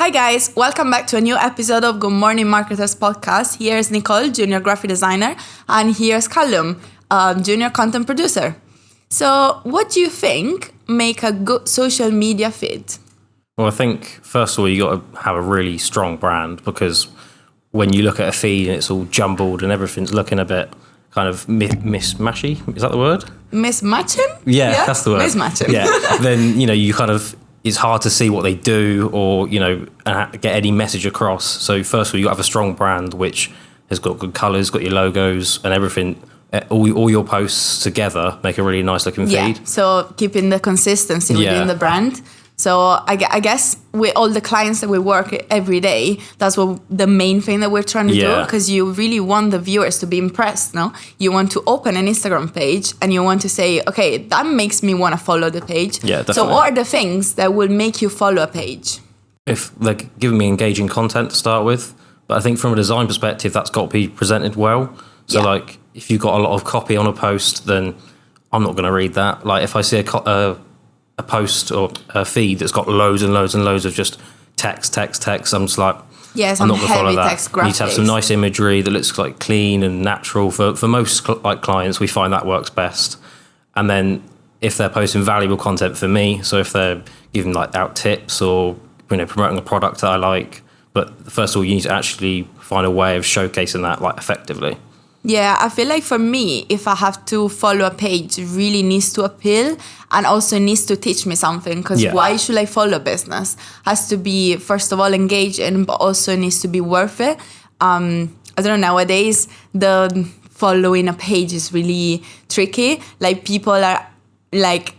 Hi guys, welcome back to a new episode of Good Morning Marketers podcast. Here's Nicole, junior graphic designer, and here's Callum, junior content producer. So what do you think make a good social media feed? Well, I think first of all, you got to have a really strong brand, because when you look at a feed and it's all jumbled and everything's looking a bit kind of mismatchy, is that the word? Mismatching? Yeah, that's the word. Mismatching. Yeah, then, you kind of, it's hard to see what they do or, get any message across. So first of all, you got to have a strong brand, which has got good colours, got your logos and everything. All your posts together make a really nice looking feed. Yeah, so keeping the consistency within the brand. So I guess with all the clients that we work every day, that's what the main thing that we're trying to do, because you really want the viewers to be impressed, no? You want to open an Instagram page and you want to say, okay, that makes me want to follow the page. Yeah, definitely. So what are the things that will make you follow a page? If they're giving me engaging content to start with, but I think from a design perspective, that's got to be presented well. So if you've got a lot of copy on a post, then I'm not going to read that. Like if I see a post or a feed that's got loads and loads and loads of just text, I'm just like, I'm not going to follow that. Text graphics. You need to have some nice imagery that looks like clean and natural. For most clients, we find that works best. And then if they're posting valuable content for me, so if they're giving out tips or promoting a product that I like, but first of all, you need to actually find a way of showcasing that effectively. Yeah, I feel like for me, if I have to follow a page, it really needs to appeal and also needs to teach me something. Because why should I follow a business? Has to be, first of all, engaging, but also needs to be worth it. I don't know, nowadays, the following a page is really tricky. Like people are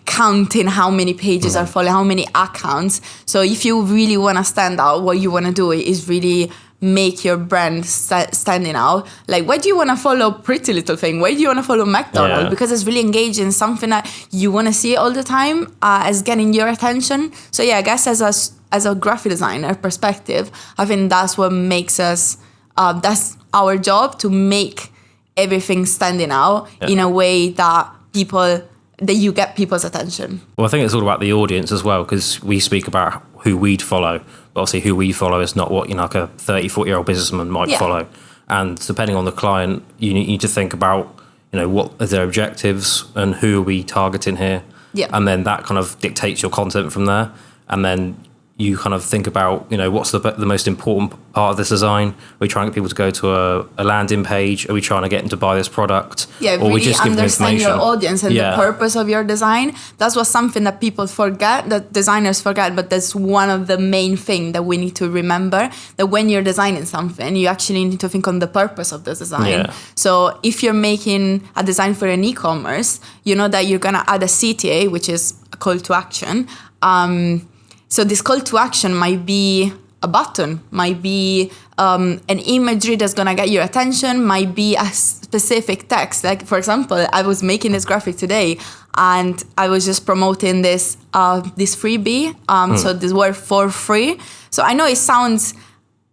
counting how many pages are following, how many accounts. So if you really want to stand out, what you want to do is really make your brand standing out. Like, why do you want to follow Pretty Little Thing? Why do you want to follow McDonald's? Because it's really engaging, something that you want to see all the time, as getting your attention. So I guess as a graphic designer perspective, I think that's what makes us, that's our job, to make everything standing out in a way that you get people's attention. Well, I think it's all about the audience as well, because we speak about who we'd follow, but obviously who we follow is not what like a 30, 40-year-old businessman might follow. And depending on the client, you need to think about, what are their objectives and who are we targeting here? Yeah. And then that kind of dictates your content from there. And then you kind of think about, what's the most important part of this design? Are we trying to get people to go to a landing page? Are we trying to get them to buy this product? Yeah, or really we just understand your audience and the purpose of your design. That's what something that people forget, that designers forget, but that's one of the main things that we need to remember, that when you're designing something, you actually need to think on the purpose of the design. Yeah. So if you're making a design for an e-commerce, you know that you're going to add a CTA, which is a call to action. So this call to action might be a button, might be an imagery that's going to get your attention, might be a specific text. Like, for example, I was making this graphic today and I was just promoting this freebie. So this word for free. So I know it sounds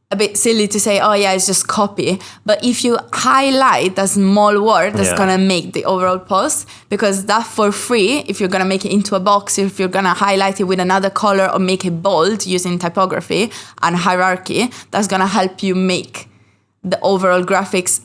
a bit silly to say, it's just copy. But if you highlight a small word, that's going to make the overall post. Because that for free, if you're going to make it into a box, if you're going to highlight it with another color or make it bold using typography and hierarchy, that's going to help you make the overall graphics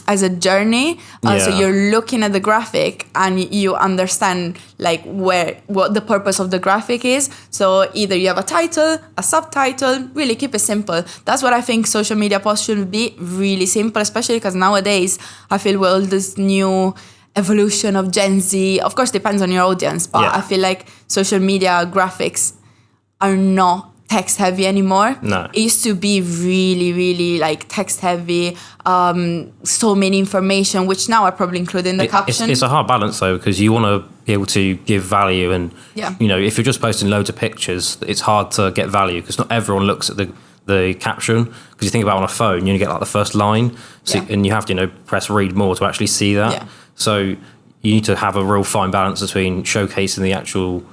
as a journey. So you're looking at the graphic and you understand what the purpose of the graphic is. So either you have a title, a subtitle, really keep it simple. That's what I think social media posts should be, really simple, especially because nowadays I feel with all this new evolution of Gen Z, of course depends on your audience, but I feel like social media graphics are not text heavy anymore. No. It used to be really, really text heavy, so many information, which now I probably include in the caption. It's a hard balance though, because you want to be able to give value, and if you're just posting loads of pictures, it's hard to get value because not everyone looks at the caption. Because you think about on a phone, you only get the first line, and you have to press read more to actually see that. Yeah. So you need to have a real fine balance between showcasing the actual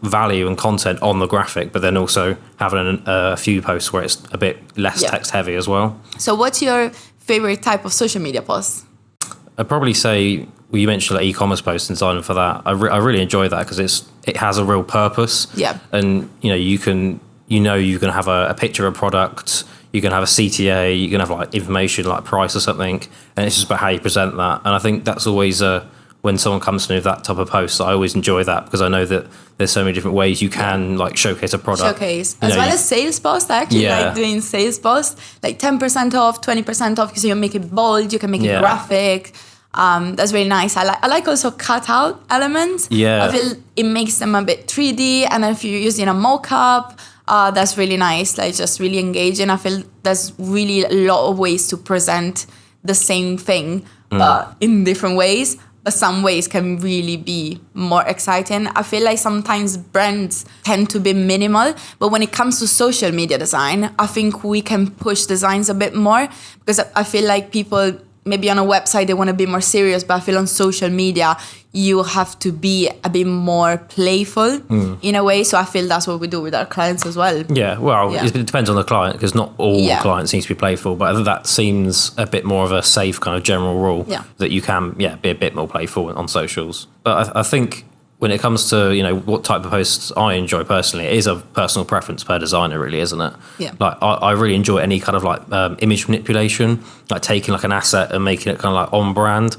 value and content on the graphic, but then also having a few posts where it's a bit less text heavy as well. So what's your favorite type of social media post? I'd probably say, well, you mentioned e-commerce posts and designing for that. I really enjoy that because it has a real purpose. Yeah. And you can you're going to have a picture of a product, you're going to have a CTA, you're going to have like information like price or something, and it's just about how you present that. And I think that's always when someone comes to me with that type of post, I always enjoy that because I know that there's so many different ways you can like showcase a product. As well as sales posts. I actually like doing sales posts, like 10% off, 20% off, because you can make it bold, you can make it graphic. That's really nice. I like also cutout elements. I feel it makes them a bit 3D, and if you're using a mockup, that's really nice. Like just really engaging. I feel there's really a lot of ways to present the same thing, but in different ways. But some ways can really be more exciting. I feel like sometimes brands tend to be minimal, but when it comes to social media design, I think we can push designs a bit more, because I feel like people, maybe on a website, they want to be more serious, but I feel on social media, you have to be a bit more playful in a way. So I feel that's what we do with our clients as well. Yeah, well, it depends on the client, because not all clients need to be playful, but that seems a bit more of a safe kind of general rule that you can be a bit more playful on socials. But I think when it comes to, what type of posts I enjoy personally, it is a personal preference per designer, really, isn't it? Yeah. Like I really enjoy any kind of like image manipulation, like taking like an asset and making it kind of like on brand.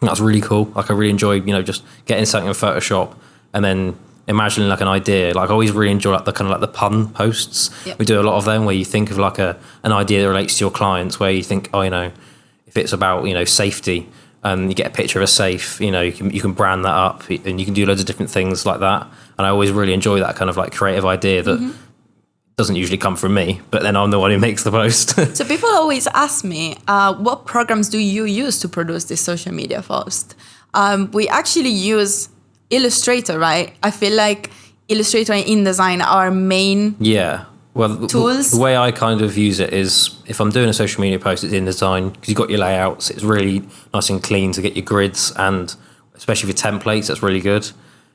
That's really cool. Like I really enjoy, just getting something in Photoshop and then imagining like an idea. Like I always really enjoy like the kind of like the pun posts. Yep. We do a lot of them where you think of like an idea that relates to your clients, where you think, if it's about, safety, and you get a picture of a safe, you can brand that up, and you can do loads of different things like that. And I always really enjoy that kind of like creative idea that doesn't usually come from me, but then I'm the one who makes the post. So people always ask me, what programs do you use to produce this social media post? We actually use Illustrator, right? I feel like Illustrator and InDesign are main tools. The way I kind of use it is, if I'm doing a social media post, it's InDesign, because you've got your layouts, it's really nice and clean to get your grids, and especially for templates, that's really good.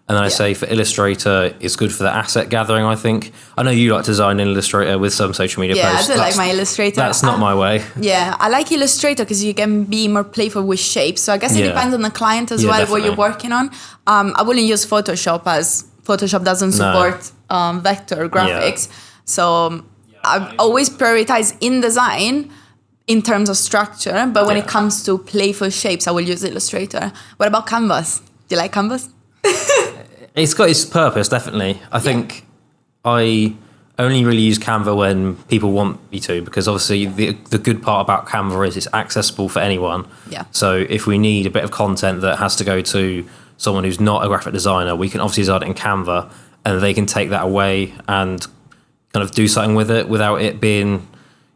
And then I say for Illustrator, it's good for the asset gathering, I think. I know you like to design in Illustrator with some social media posts. Yeah, I do like my Illustrator. That's not my way. Yeah, I like Illustrator because you can be more playful with shapes. So I guess it depends on the client as well, definitely. What you're working on. I wouldn't use Photoshop, as Photoshop doesn't support vector graphics. Yeah. So I always prioritize InDesign in terms of structure. But when it comes to playful shapes, I will use Illustrator. What about Canvas? Do you like Canvas? It's got its purpose, definitely. I think I only really use Canva when people want me to, because obviously the good part about Canva is it's accessible for anyone. Yeah. So if we need a bit of content that has to go to someone who's not a graphic designer, we can obviously design it in Canva, and they can take that away and kind of do something with it without it being,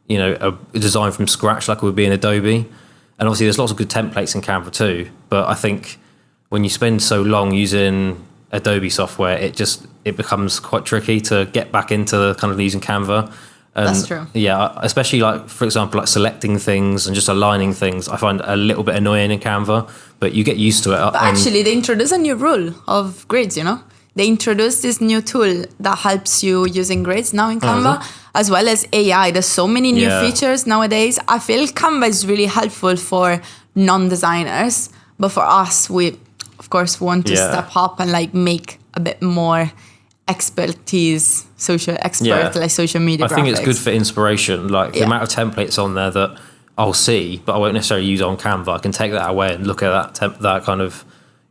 a design from scratch like it would be in Adobe. And obviously there's lots of good templates in Canva too, but I think when you spend so long using Adobe software, it becomes quite tricky to get back into kind of using Canva. And that's true. Yeah, especially like, for example, like selecting things and just aligning things, I find a little bit annoying in Canva, but you get used to it. But actually, they introduced a new rule of grids, They introduced this new tool that helps you using grids now in Canva, as well as AI. There's so many new features nowadays. I feel Canva is really helpful for non-designers, but for us, we of course want to step up and like make a bit more expertise, like social media graphics. I think it's good for inspiration, like the amount of templates on there that I'll see, but I won't necessarily use on Canva. I can take that away and look at that kind of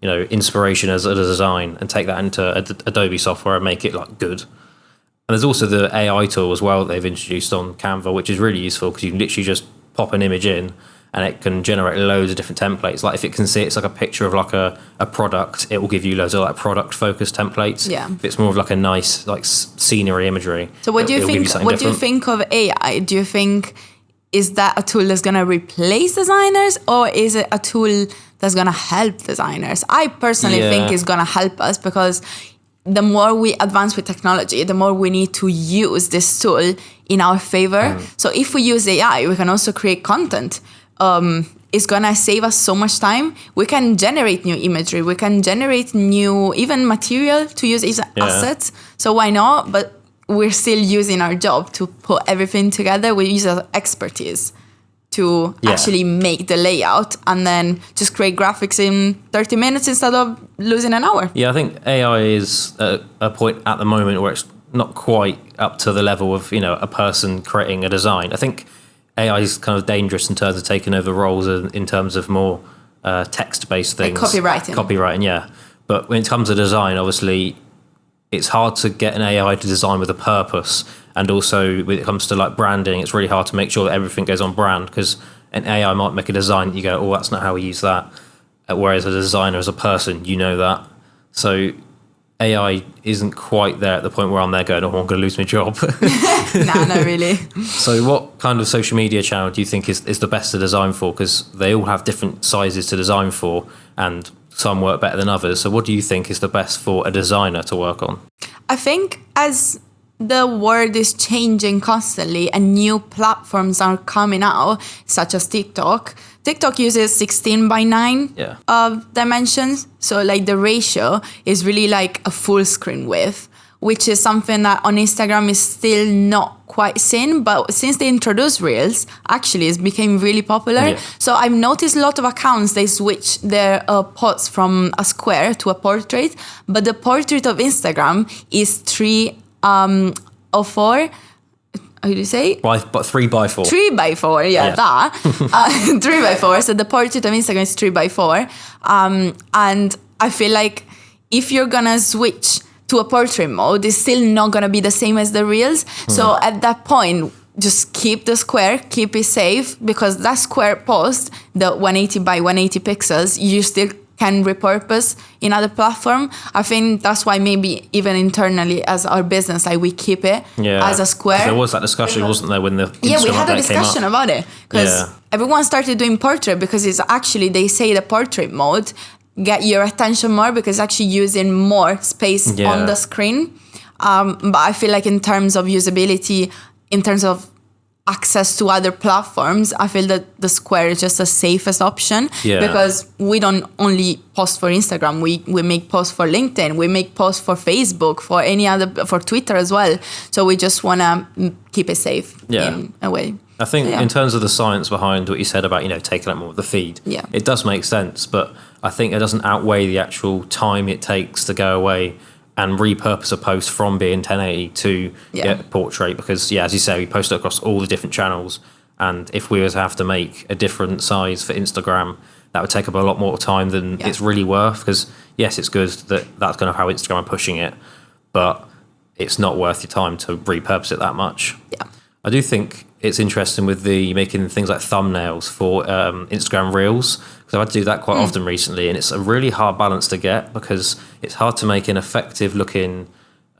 inspiration as a design and take that into Adobe software and make it like good. And there's also the AI tool as well that they've introduced on Canva, which is really useful because you can literally just pop an image in and it can generate loads of different templates. Like if it can see it's like a picture of like a product, it will give you loads of like product focused templates. Yeah. If it's more of like a nice like scenery imagery. So what do you think? What do you think of AI? Do you think is that a tool that's gonna replace designers, or is it a tool that's gonna help designers? I personally think it's gonna help us, because the more we advance with technology, the more we need to use this tool in our favor. So if we use AI, we can also create content. It's gonna save us so much time. We can generate new imagery. We can generate new even material to use as assets. So why not? But we're still using our job to put everything together. We use our expertise to actually make the layout and then just create graphics in 30 minutes instead of losing an hour. Yeah, I think AI is at a point at the moment where it's not quite up to the level of, a person creating a design. I think AI is kind of dangerous in terms of taking over roles in terms of more text-based things. Like copywriting. Copywriting, yeah. But when it comes to design, obviously, it's hard to get an AI to design with a purpose. And also, when it comes to like branding, it's really hard to make sure that everything goes on brand, because an AI might make a design that you go, oh, that's not how we use that. Whereas a designer, as a person, you know that. So AI isn't quite there at the point where I'm there going, oh, I'm going to lose my job. No, not really. So what kind of social media channel do you think is the best to design for? Because they all have different sizes to design for, and some work better than others. So what do you think is the best for a designer to work on? I think as the world is changing constantly and new platforms are coming out, such as TikTok. TikTok uses 16:9 dimensions. So like the ratio is really like a full screen width, which is something that on Instagram is still not quite seen. But since they introduced Reels, actually it's became really popular. Yeah. So I've noticed a lot of accounts, they switch their posts from a square to a portrait. But the portrait of Instagram is 3:4. How do you say? But 3x4. 3x4, that. 3x4. So the portrait of Instagram is 3x4. And I feel like if you're gonna switch to a portrait mode, it's still not gonna be the same as the Reels. So at that point, just keep the square, keep it safe, because that square post, the 180 by 180 pixels, you still can repurpose in other platform. I think that's why maybe even internally as our business, like we keep it as a square. There was that discussion, wasn't there, when the Instagram we had a discussion about it, because everyone started doing portrait, because it's actually, they say the portrait mode get your attention more because it's actually using more space on the screen. But I feel like in terms of usability, in terms of access to other platforms, I feel that the square is just the safest option, because we don't only post for Instagram, we make posts for LinkedIn, we make posts for Facebook, for any other, for Twitter as well. So we just want to keep it safe in a way. I think in terms of the science behind what you said about, taking out more of the feed, it does make sense, but I think it doesn't outweigh the actual time it takes to go away and repurpose a post from being 1080 to portrait, because as you say, we post it across all the different channels, and if we were to have to make a different size for Instagram, that would take up a lot more time than it's really worth, because yes, it's good that that's kind of how Instagram are pushing it, but it's not worth your time to repurpose it that much. I do think it's interesting with the making things like thumbnails for Instagram Reels, because I've had to do that quite often recently, and it's a really hard balance to get, because it's hard to make an effective looking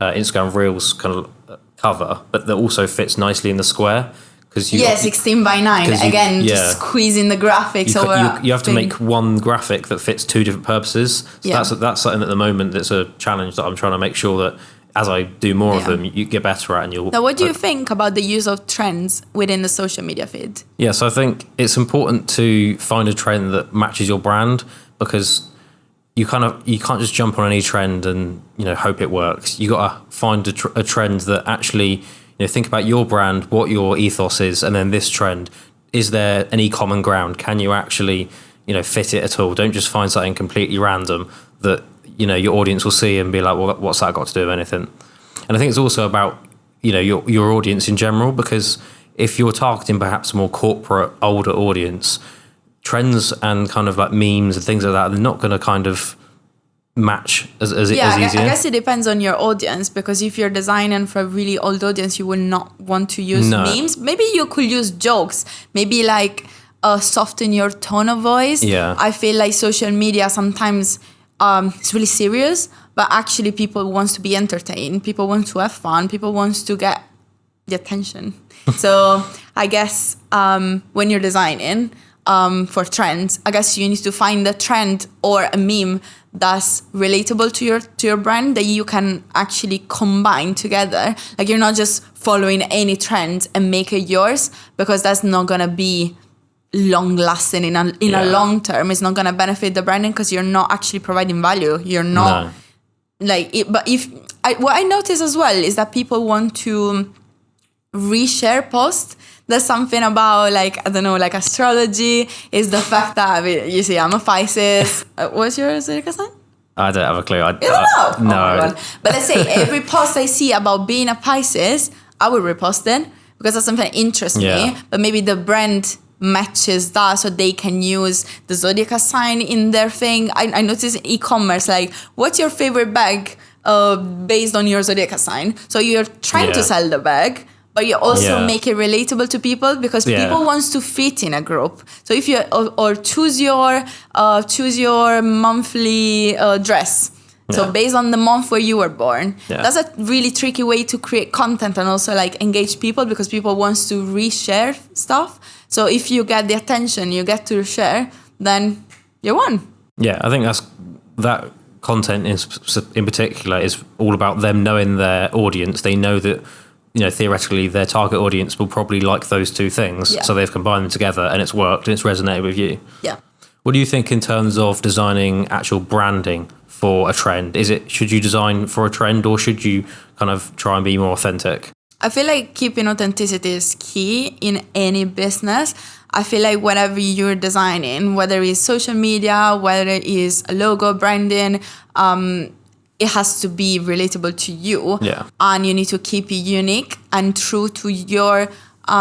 Instagram Reels kind of cover, but that also fits nicely in the square. 16:9 again, just squeezing the graphics over. You have to make one graphic that fits two different purposes. So that's something at the moment that's a challenge that I'm trying to make sure that as I do more of them, you get better at, and you'll. Now, what do you think about the use of trends within the social media feed? So I think it's important to find a trend that matches your brand, because you can't just jump on any trend and hope it works. You got to find a trend that actually think about your brand, what your ethos is, and then this trend. Is there any common ground? Can you actually fit it at all? Don't just find something completely random that your audience will see and be like, well, what's that got to do with anything? And I think it's also about your audience in general, because if you're targeting perhaps a more corporate, older audience, trends and kind of like memes and things like that, they're not going to kind of match as easy. I guess it depends on your audience, because if you're designing for a really old audience, you will not want to use memes. Maybe you could use jokes, maybe like soften your tone of voice. I feel like social media sometimes it's really serious, but actually people want to be entertained, people want to have fun, people want to get the attention. So I guess when you're designing for trends, I guess you need to find a trend or a meme that's relatable to your brand, that you can actually combine together. Like, you're not just following any trend and make it yours, because that's not gonna be long lasting in a long term. It's not going to benefit the branding, because you're not actually providing value. You're not but what I notice as well is that people want to reshare posts. There's something about astrology, is the fact that you see I'm a Pisces. What's your zodiac sign? I don't have a clue. You don't know? No. Oh my God. But let's say every post I see about being a Pisces, I will repost it because that's something that interests me. But maybe the brand matches that, so they can use the zodiac sign in their thing. I noticed in e-commerce, like, what's your favorite bag based on your zodiac sign? So you're trying to sell the bag, but you also make it relatable to people because people wants to fit in a group. So if you or choose your monthly dress. So based on the month where you were born, that's a really tricky way to create content and also like engage people because people wants to reshare stuff. So if you get the attention, you get to share, then you won. Yeah, I think that content in particular is all about them knowing their audience. They know that, theoretically their target audience will probably like those two things. So they've combined them together and it's worked and it's resonated with you. Yeah. What do you think in terms of designing actual branding for a trend? Should you design for a trend or should you kind of try and be more authentic? I feel like keeping authenticity is key in any business. I feel like whatever you're designing, whether it's social media, whether it is a logo, branding, it has to be relatable to you. Yeah. And you need to keep it unique and true to your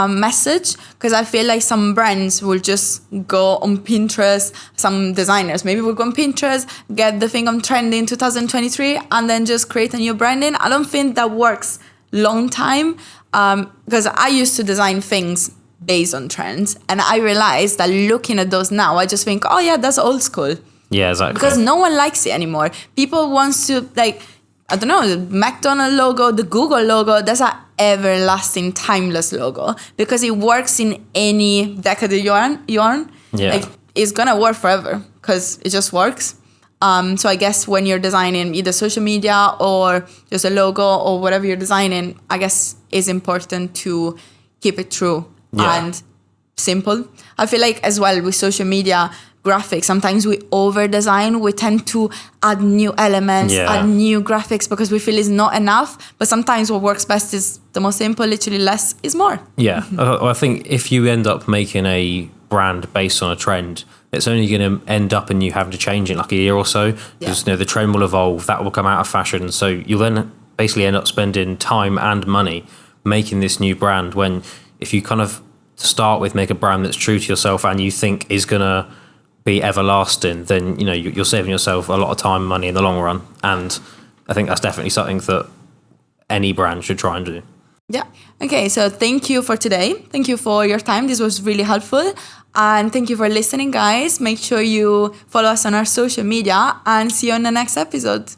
message. Because I feel like some brands will just go on Pinterest, some designers maybe will go on Pinterest, get the thing on trend in 2023 and then just create a new branding. I don't think that works long time because I used to design things based on trends and I realized that looking at those now I just think, oh yeah, that's old school. Yeah, exactly. Because no one likes it anymore. People wants to, like, I don't know, the McDonald's logo, the Google logo, that's an everlasting timeless logo because it works in any decade you're on. Yeah. Like, it's gonna work forever because it just works. So I guess when you're designing either social media or just a logo or whatever you're designing, I guess it's important to keep it true and simple. I feel like as well with social media graphics, sometimes we over design. We tend to add new elements, add new graphics because we feel it's not enough. But sometimes what works best is the most simple, literally less is more. Yeah, I think if you end up making a brand based on a trend, it's only going to end up in you having to change it in like a year or so because the trend will evolve, that will come out of fashion. So you'll then basically end up spending time and money making this new brand when if you kind of to start with make a brand that's true to yourself and you think is going to be everlasting, then you're saving yourself a lot of time and money in the long run. And I think that's definitely something that any brand should try and do. Yeah. Okay, so thank you for today. Thank you for your time. This was really helpful. And thank you for listening, guys. Make sure you follow us on our social media and see you on the next episode.